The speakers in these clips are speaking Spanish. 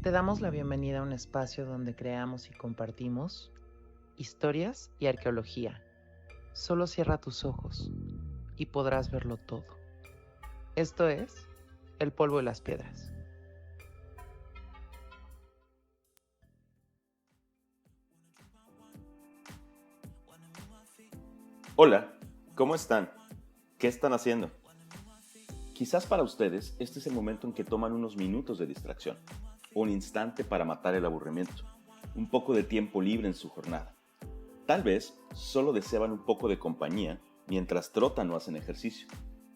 Te damos la bienvenida a un espacio donde creamos y compartimos historias y arqueología. Solo cierra tus ojos y podrás verlo todo. Esto es El polvo y las piedras. Hola, ¿cómo están? ¿Qué están haciendo? Quizás para ustedes este es el momento en que toman unos minutos de distracción, un instante para matar el aburrimiento, un poco de tiempo libre en su jornada. Tal vez solo deseaban un poco de compañía mientras trotan o hacen ejercicio,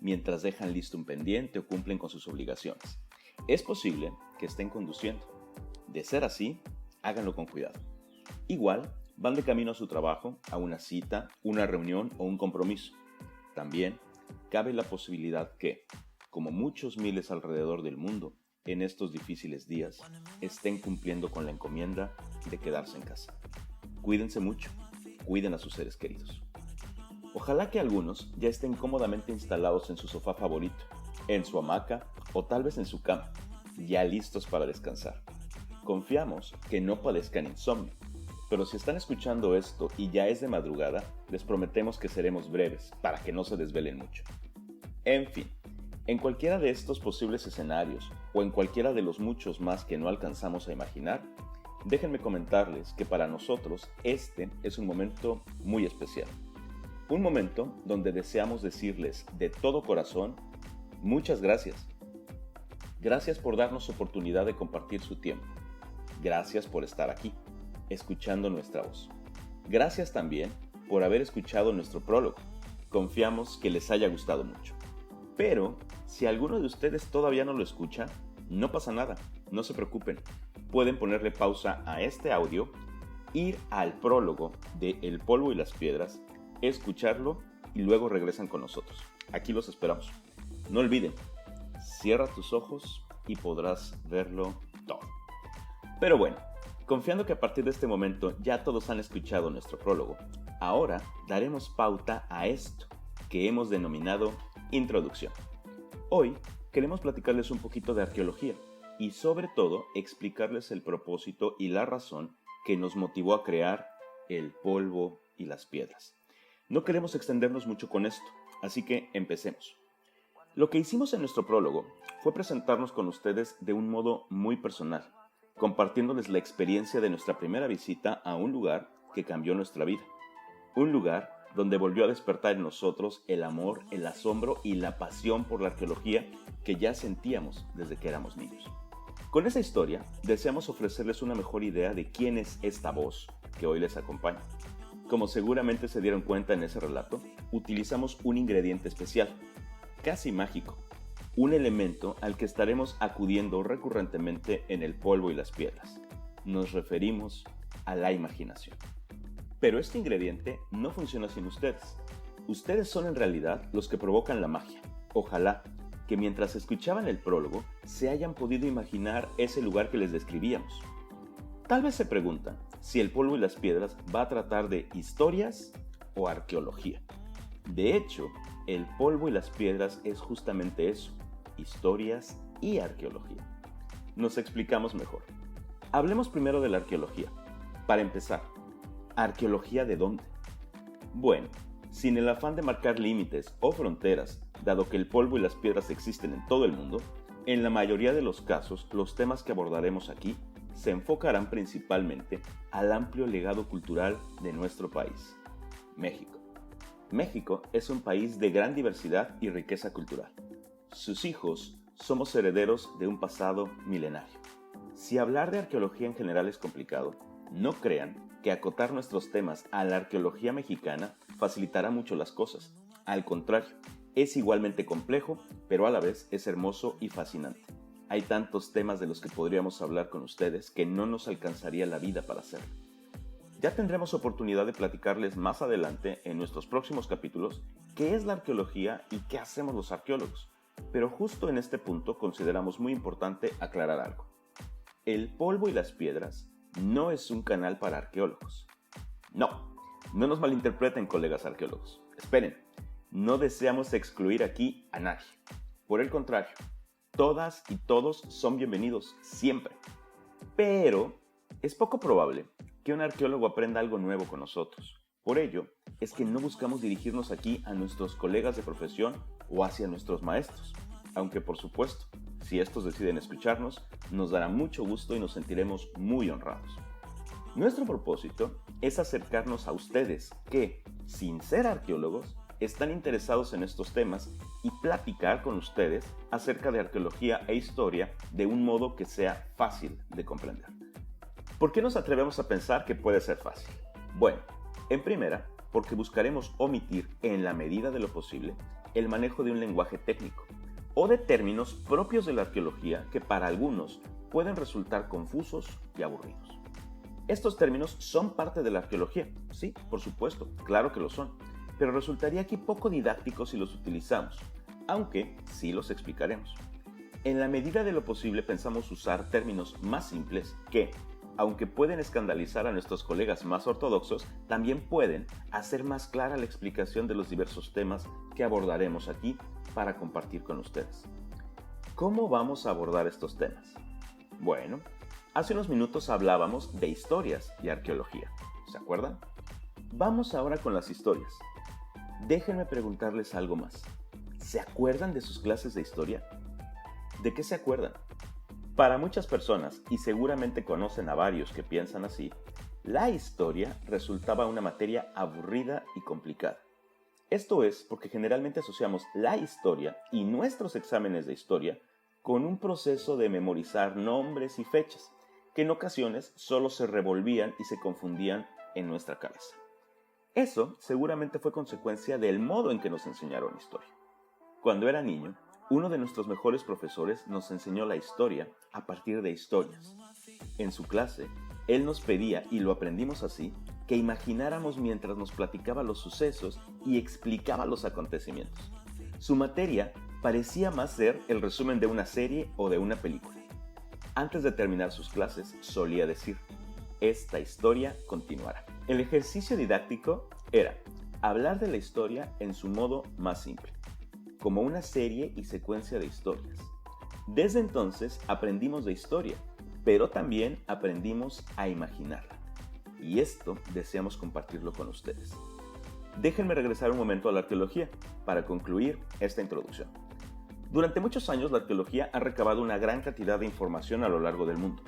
mientras dejan listo un pendiente o cumplen con sus obligaciones. Es posible que estén conduciendo. De ser así, háganlo con cuidado. Igual, van de camino a su trabajo, a una cita, una reunión o un compromiso. También cabe la posibilidad que, como muchos miles alrededor del mundo, en estos difíciles días, estén cumpliendo con la encomienda de quedarse en casa. Cuídense mucho, cuiden a sus seres queridos. Ojalá que algunos ya estén cómodamente instalados en su sofá favorito, en su hamaca o tal vez en su cama, ya listos para descansar. Confiamos que no padezcan insomnio, pero si están escuchando esto y ya es de madrugada, les prometemos que seremos breves para que no se desvelen mucho. En fin, en cualquiera de estos posibles escenarios o en cualquiera de los muchos más que no alcanzamos a imaginar, déjenme comentarles que para nosotros este es un momento muy especial. Un momento donde deseamos decirles de todo corazón, muchas gracias. Gracias por darnos oportunidad de compartir su tiempo. Gracias por estar aquí, escuchando nuestra voz. Gracias también por haber escuchado nuestro prólogo. Confiamos que les haya gustado mucho. Pero, si alguno de ustedes todavía no lo escucha, no pasa nada, no se preocupen. Pueden ponerle pausa a este audio, ir al prólogo de El polvo y las piedras, escucharlo y luego regresan con nosotros. Aquí los esperamos. No olviden, cierra tus ojos y podrás verlo todo. Pero bueno, confiando que a partir de este momento ya todos han escuchado nuestro prólogo, ahora daremos pauta a esto que hemos denominado introducción. Hoy queremos platicarles un poquito de arqueología y sobre todo explicarles el propósito y la razón que nos motivó a crear El polvo y las piedras. No queremos extendernos mucho con esto, así que empecemos. Lo que hicimos en nuestro prólogo fue presentarnos con ustedes de un modo muy personal, compartiéndoles la experiencia de nuestra primera visita a un lugar que cambió nuestra vida. Un lugar donde volvió a despertar en nosotros el amor, el asombro y la pasión por la arqueología que ya sentíamos desde que éramos niños. Con esa historia, deseamos ofrecerles una mejor idea de quién es esta voz que hoy les acompaña. Como seguramente se dieron cuenta en ese relato, utilizamos un ingrediente especial, casi mágico, un elemento al que estaremos acudiendo recurrentemente en El polvo y las piedras. Nos referimos a la imaginación. Pero este ingrediente no funciona sin ustedes. Ustedes son en realidad los que provocan la magia. Ojalá que mientras escuchaban el prólogo se hayan podido imaginar ese lugar que les describíamos. Tal vez se preguntan si El polvo y las piedras va a tratar de historias o arqueología. De hecho, El polvo y las piedras es justamente eso, historias y arqueología. Nos explicamos mejor. Hablemos primero de la arqueología. Para empezar, ¿arqueología de dónde? Bueno, sin el afán de marcar límites o fronteras, dado que el polvo y las piedras existen en todo el mundo, en la mayoría de los casos los temas que abordaremos aquí se enfocarán principalmente al amplio legado cultural de nuestro país, México. México es un país de gran diversidad y riqueza cultural. Sus hijos somos herederos de un pasado milenario. Si hablar de arqueología en general es complicado, no crean que acotar nuestros temas a la arqueología mexicana facilitará mucho las cosas. Al contrario, es igualmente complejo, pero a la vez es hermoso y fascinante. Hay tantos temas de los que podríamos hablar con ustedes que no nos alcanzaría la vida para hacerlo. Ya tendremos oportunidad de platicarles más adelante en nuestros próximos capítulos qué es la arqueología y qué hacemos los arqueólogos. Pero justo en este punto consideramos muy importante aclarar algo. El polvo y las piedras no es un canal para arqueólogos. No nos malinterpreten, colegas arqueólogos. Esperen, no deseamos excluir aquí a nadie. Por el contrario, todas y todos son bienvenidos siempre. Pero es poco probable que un arqueólogo aprenda algo nuevo con nosotros. Por ello, es que no buscamos dirigirnos aquí a nuestros colegas de profesión o hacia nuestros maestros, aunque por supuesto, si estos deciden escucharnos, nos dará mucho gusto y nos sentiremos muy honrados. Nuestro propósito es acercarnos a ustedes que, sin ser arqueólogos, están interesados en estos temas y platicar con ustedes acerca de arqueología e historia de un modo que sea fácil de comprender. ¿Por qué nos atrevemos a pensar que puede ser fácil? Bueno, en primera, porque buscaremos omitir, en la medida de lo posible, el manejo de un lenguaje técnico o de términos propios de la arqueología que para algunos pueden resultar confusos y aburridos. Estos términos son parte de la arqueología, sí, por supuesto, claro que lo son, pero resultaría aquí poco didáctico si los utilizamos, aunque sí los explicaremos. En la medida de lo posible pensamos usar términos más simples que, aunque pueden escandalizar a nuestros colegas más ortodoxos, también pueden hacer más clara la explicación de los diversos temas que abordaremos aquí para compartir con ustedes. ¿Cómo vamos a abordar estos temas? Bueno, hace unos minutos hablábamos de historias y arqueología, ¿se acuerdan? Vamos ahora con las historias. Déjenme preguntarles algo más. ¿Se acuerdan de sus clases de historia? ¿De qué se acuerdan? Para muchas personas, y seguramente conocen a varios que piensan así, la historia resultaba una materia aburrida y complicada. Esto es porque generalmente asociamos la historia y nuestros exámenes de historia con un proceso de memorizar nombres y fechas, que en ocasiones solo se revolvían y se confundían en nuestra cabeza. Eso seguramente fue consecuencia del modo en que nos enseñaron historia. Cuando era niño, uno de nuestros mejores profesores nos enseñó la historia a partir de historias. En su clase, él nos pedía, y lo aprendimos así, que imagináramos mientras nos platicaba los sucesos y explicaba los acontecimientos. Su materia parecía más ser el resumen de una serie o de una película. Antes de terminar sus clases, solía decir: esta historia continuará. El ejercicio didáctico era hablar de la historia en su modo más simple, como una serie y secuencia de historias. Desde entonces aprendimos de historia, pero también aprendimos a imaginarla. Y esto deseamos compartirlo con ustedes. Déjenme regresar un momento a la arqueología para concluir esta introducción. Durante muchos años la arqueología ha recabado una gran cantidad de información a lo largo del mundo,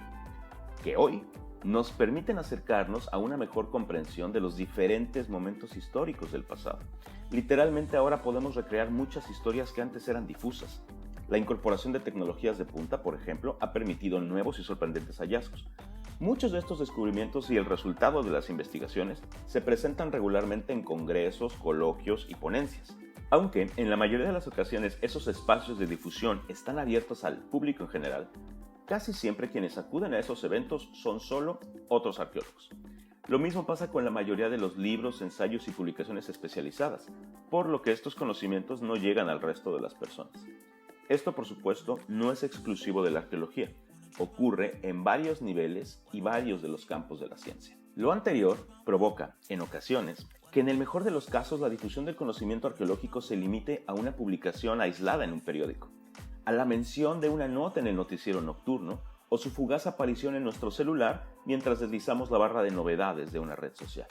que hoy nos permiten acercarnos a una mejor comprensión de los diferentes momentos históricos del pasado. Literalmente ahora podemos recrear muchas historias que antes eran difusas. La incorporación de tecnologías de punta, por ejemplo, ha permitido nuevos y sorprendentes hallazgos. Muchos de estos descubrimientos y el resultado de las investigaciones se presentan regularmente en congresos, coloquios y ponencias. Aunque en la mayoría de las ocasiones esos espacios de difusión están abiertos al público en general, casi siempre quienes acuden a esos eventos son solo otros arqueólogos. Lo mismo pasa con la mayoría de los libros, ensayos y publicaciones especializadas, por lo que estos conocimientos no llegan al resto de las personas. Esto, por supuesto, no es exclusivo de la arqueología. Ocurre en varios niveles y varios de los campos de la ciencia. Lo anterior provoca, en ocasiones, que en el mejor de los casos la difusión del conocimiento arqueológico se limite a una publicación aislada en un periódico, a la mención de una nota en el noticiero nocturno o su fugaz aparición en nuestro celular mientras deslizamos la barra de novedades de una red social.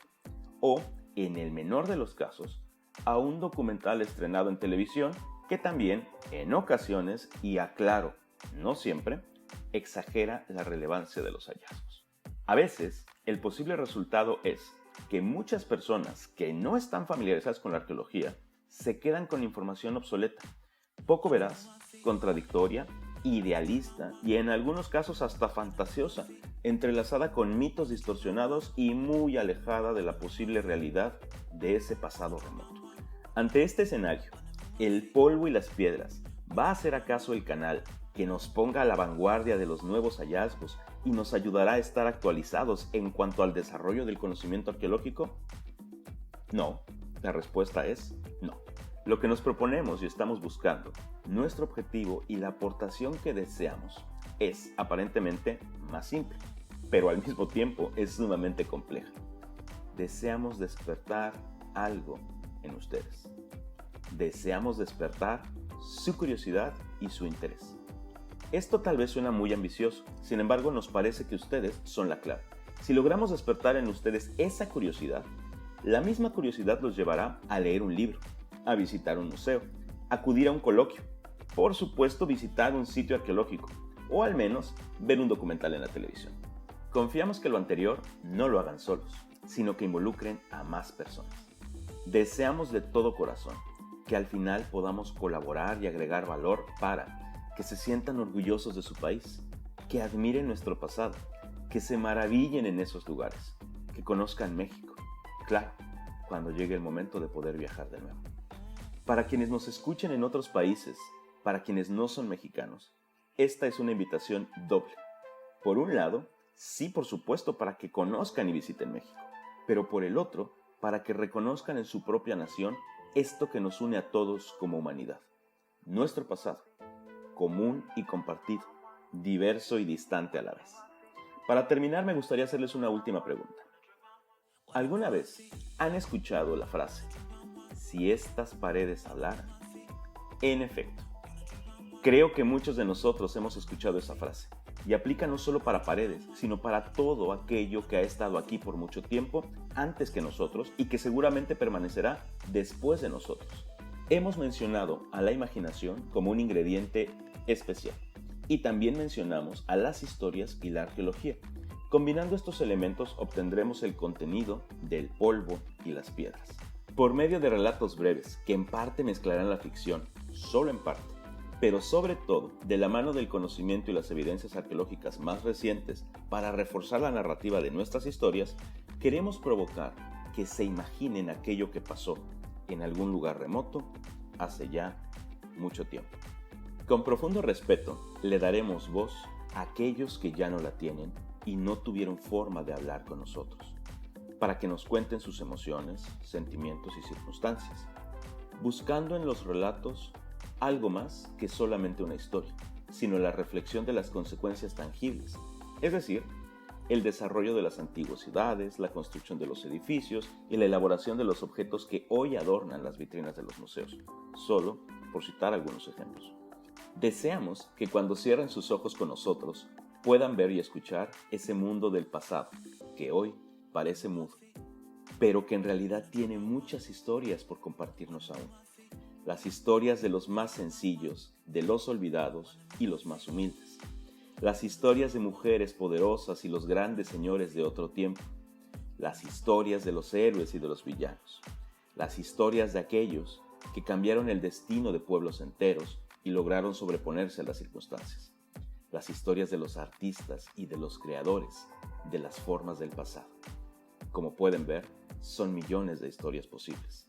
O, en el menor de los casos, a un documental estrenado en televisión que también, en ocasiones, y aclaro, no siempre, exagera la relevancia de los hallazgos. A veces, el posible resultado es que muchas personas que no están familiarizadas con la arqueología se quedan con información obsoleta, poco veraz, contradictoria, idealista y en algunos casos hasta fantasiosa, entrelazada con mitos distorsionados y muy alejada de la posible realidad de ese pasado remoto. Ante este escenario, ¿el polvo y las piedras va a ser acaso el canal que nos ponga a la vanguardia de los nuevos hallazgos y nos ayudará a estar actualizados en cuanto al desarrollo del conocimiento arqueológico? No, la respuesta es no. Lo que nos proponemos y estamos buscando, nuestro objetivo y la aportación que deseamos es aparentemente más simple, pero al mismo tiempo es sumamente compleja. Deseamos despertar algo en ustedes. Deseamos despertar su curiosidad y su interés. Esto tal vez suena muy ambicioso, sin embargo nos parece que ustedes son la clave. Si logramos despertar en ustedes esa curiosidad, la misma curiosidad los llevará a leer un libro, a visitar un museo, acudir a un coloquio, por supuesto visitar un sitio arqueológico o al menos ver un documental en la televisión. Confiamos que lo anterior no lo hagan solos, sino que involucren a más personas. Deseamos de todo corazón que al final podamos colaborar y agregar valor para que se sientan orgullosos de su país, que admiren nuestro pasado, que se maravillen en esos lugares, que conozcan México. Claro, cuando llegue el momento de poder viajar de nuevo. Para quienes nos escuchen en otros países, para quienes no son mexicanos, esta es una invitación doble. Por un lado, sí, por supuesto, para que conozcan y visiten México, pero por el otro, para que reconozcan en su propia nación esto que nos une a todos como humanidad. Nuestro pasado, común y compartido, diverso y distante a la vez. Para terminar, me gustaría hacerles una última pregunta. ¿Alguna vez han escuchado la frase, si estas paredes hablaran? En efecto, creo que muchos de nosotros hemos escuchado esa frase y aplica no solo para paredes, sino para todo aquello que ha estado aquí por mucho tiempo antes que nosotros y que seguramente permanecerá después de nosotros. Hemos mencionado a la imaginación como un ingrediente especial y también mencionamos a las historias y la arqueología. Combinando estos elementos obtendremos el contenido del polvo y las piedras. Por medio de relatos breves que en parte mezclarán la ficción, solo en parte, pero sobre todo de la mano del conocimiento y las evidencias arqueológicas más recientes para reforzar la narrativa de nuestras historias, queremos provocar que se imaginen aquello que pasó en algún lugar remoto hace ya mucho tiempo. Con profundo respeto le daremos voz a aquellos que ya no la tienen y no tuvieron forma de hablar con nosotros, para que nos cuenten sus emociones, sentimientos y circunstancias, buscando en los relatos algo más que solamente una historia, sino la reflexión de las consecuencias tangibles, es decir, el desarrollo de las antiguas ciudades, la construcción de los edificios y la elaboración de los objetos que hoy adornan las vitrinas de los museos, solo por citar algunos ejemplos. Deseamos que cuando cierren sus ojos con nosotros, puedan ver y escuchar ese mundo del pasado, que hoy parece mudo, pero que en realidad tiene muchas historias por compartirnos aún. Las historias de los más sencillos, de los olvidados y los más humildes. Las historias de mujeres poderosas y los grandes señores de otro tiempo. Las historias de los héroes y de los villanos. Las historias de aquellos que cambiaron el destino de pueblos enteros y lograron sobreponerse a las circunstancias. Las historias de los artistas y de los creadores de las formas del pasado. Como pueden ver, son millones de historias posibles.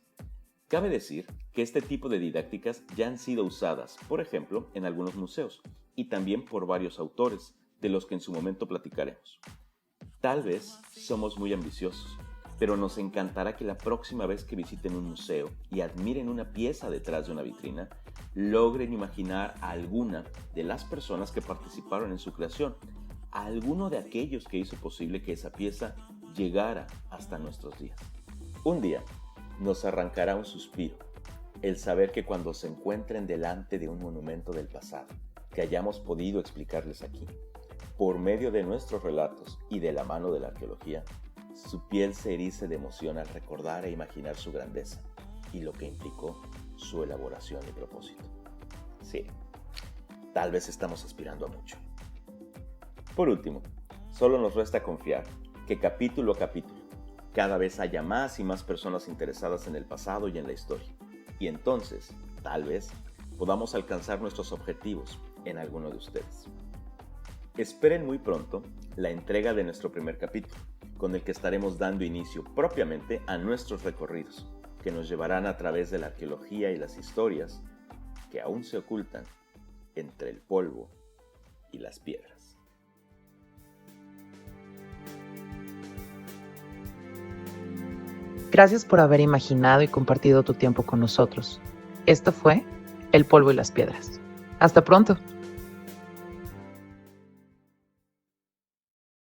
Cabe decir que este tipo de didácticas ya han sido usadas, por ejemplo, en algunos museos y también por varios autores, de los que en su momento platicaremos. Tal vez somos muy ambiciosos, pero nos encantará que la próxima vez que visiten un museo y admiren una pieza detrás de una vitrina, logren imaginar a alguna de las personas que participaron en su creación, a alguno de aquellos que hizo posible que esa pieza llegara hasta nuestros días. Un día nos arrancará un suspiro, el saber que cuando se encuentren delante de un monumento del pasado, que hayamos podido explicarles aquí, por medio de nuestros relatos y de la mano de la arqueología, su piel se erice de emoción al recordar e imaginar su grandeza y lo que implicó su elaboración y propósito. Sí, tal vez estamos aspirando a mucho. Por último, solo nos resta confiar que capítulo a capítulo, cada vez haya más y más personas interesadas en el pasado y en la historia. Y entonces, tal vez, podamos alcanzar nuestros objetivos en alguno de ustedes. Esperen muy pronto la entrega de nuestro primer capítulo, con el que estaremos dando inicio propiamente a nuestros recorridos, que nos llevarán a través de la arqueología y las historias que aún se ocultan entre el polvo y las piedras. Gracias por haber imaginado y compartido tu tiempo con nosotros. Esto fue El polvo y las piedras. Hasta pronto.